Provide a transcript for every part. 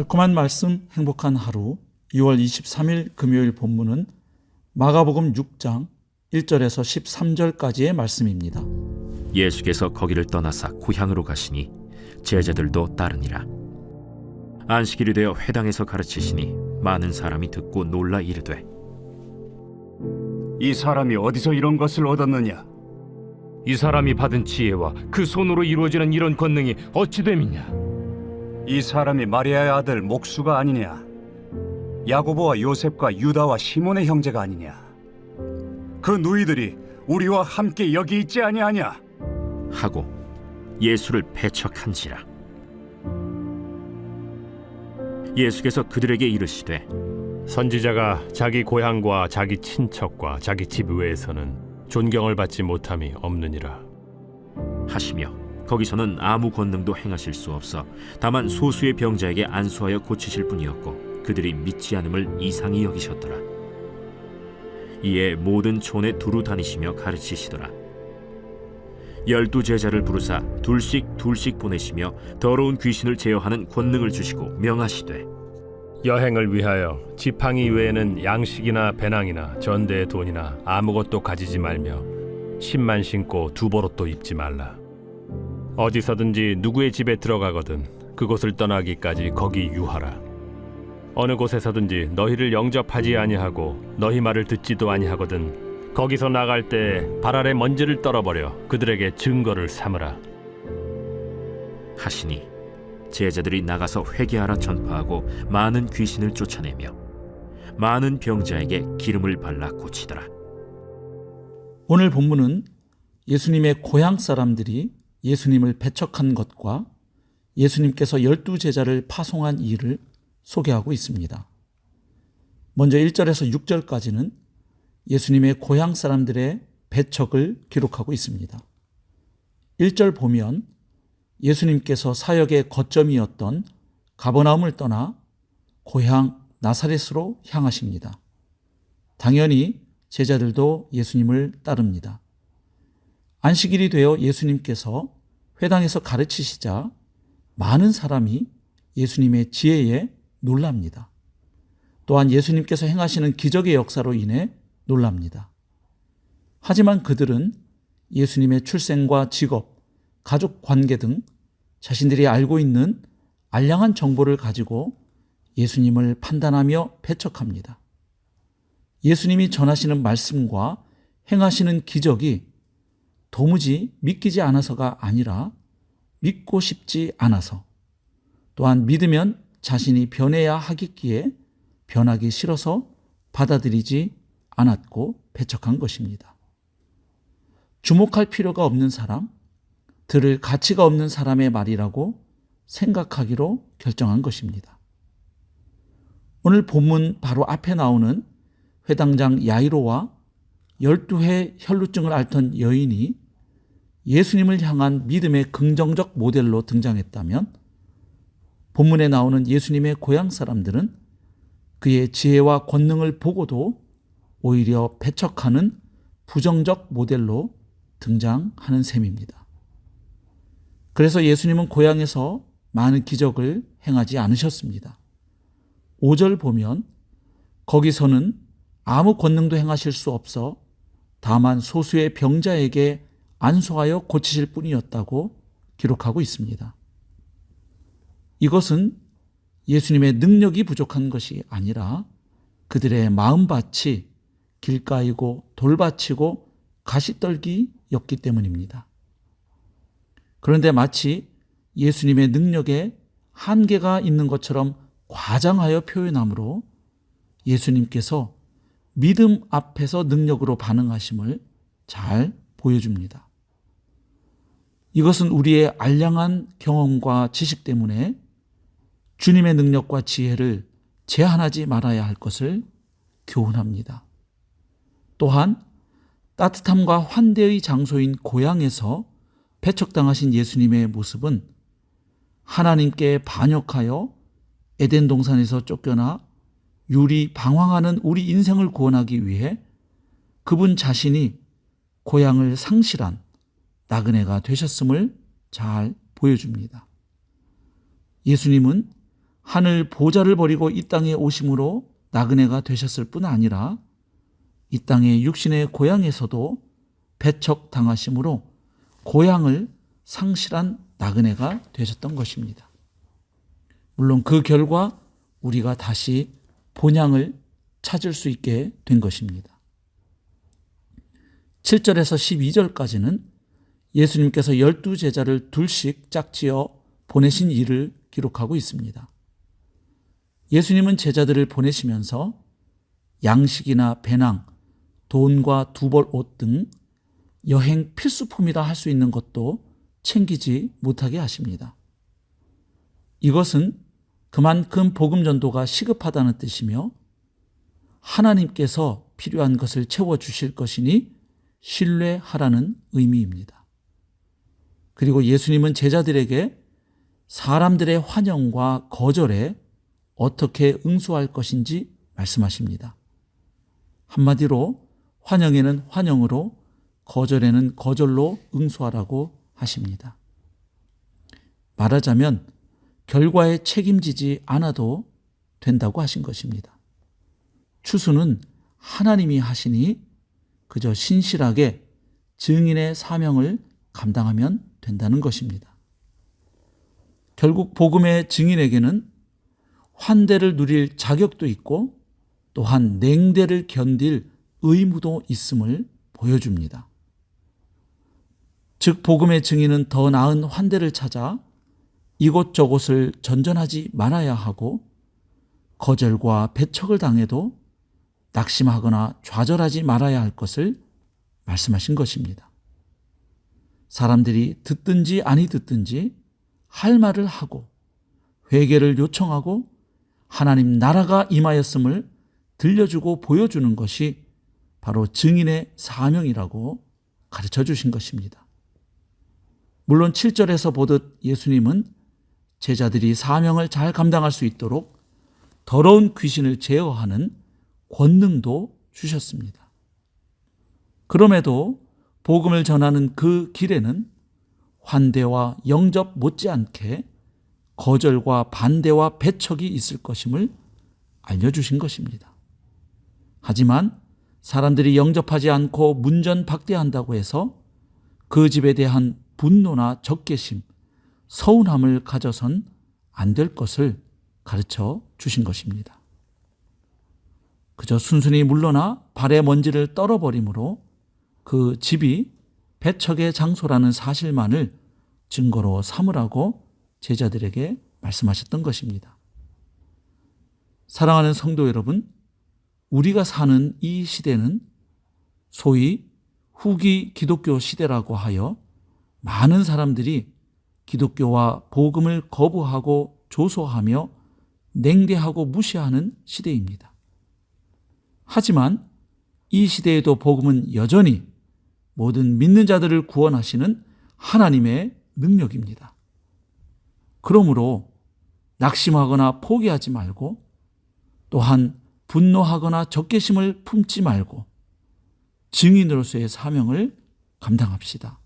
달콤한 말씀 행복한 하루 2월 23일 금요일 본문은 마가복음 6장 1절에서 13절까지의 말씀입니다. 예수께서 거기를 떠나사 고향으로 가시니 제자들도 따르니라. 안식일이 되어 회당에서 가르치시니 많은 사람이 듣고 놀라 이르되, 이 사람이 어디서 이런 것을 얻었느냐? 이 사람이 받은 지혜와 그 손으로 이루어지는 이런 권능이 어찌 됨이냐? 이 사람이 마리아의 아들 목수가 아니냐? 야고보와 요셉과 유다와 시몬의 형제가 아니냐? 그 누이들이 우리와 함께 여기 있지 아니하냐? 하고 예수를 배척한지라. 예수께서 그들에게 이르시되, 선지자가 자기 고향과 자기 친척과 자기 집 외에서는 존경을 받지 못함이 없느니라. 하시며 거기서는 아무 권능도 행하실 수 없어 다만 소수의 병자에게 안수하여 고치실 뿐이었고 그들이 믿지 않음을 이상히 여기셨더라. 이에 모든 촌에 두루 다니시며 가르치시더라. 12 제자를 부르사 둘씩 보내시며 더러운 귀신을 제어하는 권능을 주시고 명하시되, 여행을 위하여 지팡이 외에는 양식이나 배낭이나 전대의 돈이나 아무것도 가지지 말며 신만 신고 두보롯도 입지 말라. 어디서든지 누구의 집에 들어가거든 그곳을 떠나기까지 거기 유하라. 어느 곳에서든지 너희를 영접하지 아니하고 너희 말을 듣지도 아니하거든 거기서 나갈 때 발 아래 먼지를 떨어버려 그들에게 증거를 삼으라. 하시니 제자들이 나가서 회개하라 전파하고 많은 귀신을 쫓아내며 많은 병자에게 기름을 발라 고치더라. 오늘 본문은 예수님의 고향 사람들이 예수님을 배척한 것과 예수님께서 12 제자를 파송한 일을 소개하고 있습니다. 먼저 1절에서 6절까지는 예수님의 고향 사람들의 배척을 기록하고 있습니다. 1절 보면 예수님께서 사역의 거점이었던 가버나움을 떠나 고향 나사렛으로 향하십니다. 당연히 제자들도 예수님을 따릅니다. 안식일이 되어 예수님께서 회당에서 가르치시자 많은 사람이 예수님의 지혜에 놀랍니다. 또한 예수님께서 행하시는 기적의 역사로 인해 놀랍니다. 하지만 그들은 예수님의 출생과 직업, 가족 관계 등 자신들이 알고 있는 알량한 정보를 가지고 예수님을 판단하며 배척합니다. 예수님이 전하시는 말씀과 행하시는 기적이 도무지 믿기지 않아서가 아니라 믿고 싶지 않아서, 또한 믿으면 자신이 변해야 하겠기에 변하기 싫어서 받아들이지 않았고 배척한 것입니다. 주목할 필요가 없는 사람, 들을 가치가 없는 사람의 말이라고 생각하기로 결정한 것입니다. 오늘 본문 바로 앞에 나오는 회당장 야이로와 12회 혈루증을 앓던 여인이 예수님을 향한 믿음의 긍정적 모델로 등장했다면, 본문에 나오는 예수님의 고향 사람들은 그의 지혜와 권능을 보고도 오히려 배척하는 부정적 모델로 등장하는 셈입니다. 그래서 예수님은 고향에서 많은 기적을 행하지 않으셨습니다. 5절 보면 거기서는 아무 권능도 행하실 수 없어 다만 소수의 병자에게 안수하여 고치실 뿐이었다고 기록하고 있습니다. 이것은 예수님의 능력이 부족한 것이 아니라 그들의 마음밭이 길가이고 돌밭이고 가시떨기였기 때문입니다. 그런데 마치 예수님의 능력에 한계가 있는 것처럼 과장하여 표현함으로 예수님께서 믿음 앞에서 능력으로 반응하심을 잘 보여줍니다. 이것은 우리의 알량한 경험과 지식 때문에 주님의 능력과 지혜를 제한하지 말아야 할 것을 교훈합니다. 또한 따뜻함과 환대의 장소인 고향에서 배척당하신 예수님의 모습은 하나님께 반역하여 에덴 동산에서 쫓겨나 유리 방황하는 우리 인생을 구원하기 위해 그분 자신이 고향을 상실한 나그네가 되셨음을 잘 보여줍니다. 예수님은 하늘 보좌를 버리고 이 땅에 오심으로 나그네가 되셨을 뿐 아니라 이 땅의 육신의 고향에서도 배척당하심으로 고향을 상실한 나그네가 되셨던 것입니다. 물론 그 결과 우리가 다시 본향을 찾을 수 있게 된 것입니다. 7절에서 12절까지는 예수님께서 12제자를 둘씩 짝지어 보내신 일을 기록하고 있습니다. 예수님은 제자들을 보내시면서 양식이나 배낭, 돈과 두벌 옷 등 여행 필수품이라 할 수 있는 것도 챙기지 못하게 하십니다. 이것은 그만큼 복음 전도가 시급하다는 뜻이며 하나님께서 필요한 것을 채워주실 것이니 신뢰하라는 의미입니다. 그리고 예수님은 제자들에게 사람들의 환영과 거절에 어떻게 응수할 것인지 말씀하십니다. 한마디로 환영에는 환영으로, 거절에는 거절로 응수하라고 하십니다. 말하자면 결과에 책임지지 않아도 된다고 하신 것입니다. 추수는 하나님이 하시니 그저 신실하게 증인의 사명을 감당하면 된다는 것입니다. 결국 복음의 증인에게는 환대를 누릴 자격도 있고 또한 냉대를 견딜 의무도 있음을 보여줍니다. 즉 복음의 증인은 더 나은 환대를 찾아 이곳저곳을 전전하지 말아야 하고 거절과 배척을 당해도 낙심하거나 좌절하지 말아야 할 것을 말씀하신 것입니다. 사람들이 듣든지 아니 듣든지 할 말을 하고 회개를 요청하고 하나님 나라가 임하였음을 들려주고 보여주는 것이 바로 증인의 사명이라고 가르쳐 주신 것입니다. 물론 7절에서 보듯 예수님은 제자들이 사명을 잘 감당할 수 있도록 더러운 귀신을 제어하는 권능도 주셨습니다. 그럼에도 복음을 전하는 그 길에는 환대와 영접 못지않게 거절과 반대와 배척이 있을 것임을 알려주신 것입니다. 하지만 사람들이 영접하지 않고 문전박대한다고 해서 그 집에 대한 분노나 적개심, 서운함을 가져선 안 될 것을 가르쳐 주신 것입니다. 그저 순순히 물러나 발의 먼지를 떨어버림으로 그 집이 배척의 장소라는 사실만을 증거로 삼으라고 제자들에게 말씀하셨던 것입니다. 사랑하는 성도 여러분, 우리가 사는 이 시대는 소위 후기 기독교 시대라고 하여 많은 사람들이 기독교와 복음을 거부하고 조소하며 냉대하고 무시하는 시대입니다. 하지만 이 시대에도 복음은 여전히 모든 믿는 자들을 구원하시는 하나님의 능력입니다. 그러므로 낙심하거나 포기하지 말고 또한 분노하거나 적개심을 품지 말고 증인으로서의 사명을 감당합시다.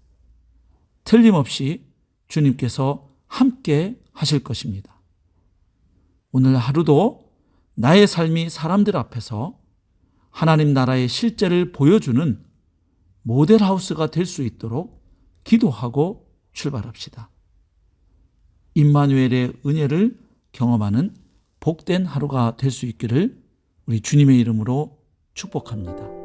틀림없이 주님께서 함께 하실 것입니다. 오늘 하루도 나의 삶이 사람들 앞에서 하나님 나라의 실제를 보여주는 모델하우스가 될 수 있도록 기도하고 출발합시다. 임마누엘의 은혜를 경험하는 복된 하루가 될 수 있기를 우리 주님의 이름으로 축복합니다.